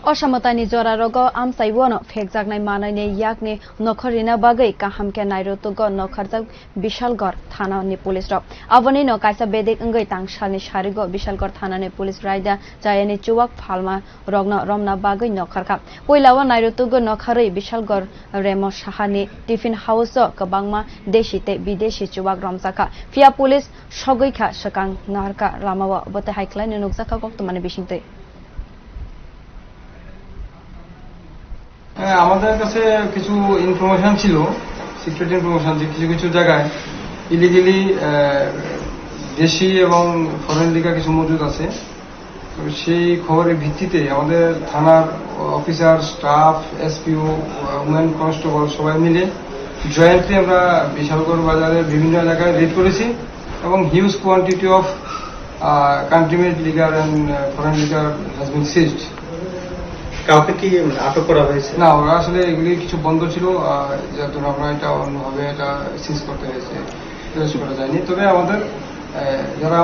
Osamatani jora rogo amchaino phekjaknai manwini yakni nokhor rina bagwi kaham ke nairotokgo nokhorjak bishalghar thanani police.abonino kaisa bedek wngwi tang sarikgo bishalghar thanani police Raida chayani chuwak phalma rogno romna bagwi nokhorjak puilao nairotokgo nokhorwi bishalghar remo sahani tiffin house o kwbangma deshi te bideshi chuwak romjak phia police sogwikha sakang narka lamao bote haiklai nukjaka koktomani bisingtui আমাদের কাছে কিছু information ছিল secret information যে কিছু কিছু জায়গায় illegally দেশি এবং ফরেন লিগা কিছু মজুদ আছে তো সেই খবরের ভিত্তিতে আমাদের থানার officer staff SPO women constable সবাই মিলে জয়েন্টলি আমরা বিশালগড় বাজারের বিভিন্ন এলাকায় রেড করেছি এবং হিউজ কোয়ান্টিটি অফ কান্ট্রিমেড লিগার অ্যান্ড ফরেন লিগার হ্যাজ বিন সিজড। কাউকে কি আটক করা হয়েছে? না, ওরা আসলে এগুলি কিছু বন্ধ ছিল, যার জন্য আমরা এটা অন্যভাবে এটা সিজ করতে হয়েছে, করা যায়নি। তবে আমাদের যারা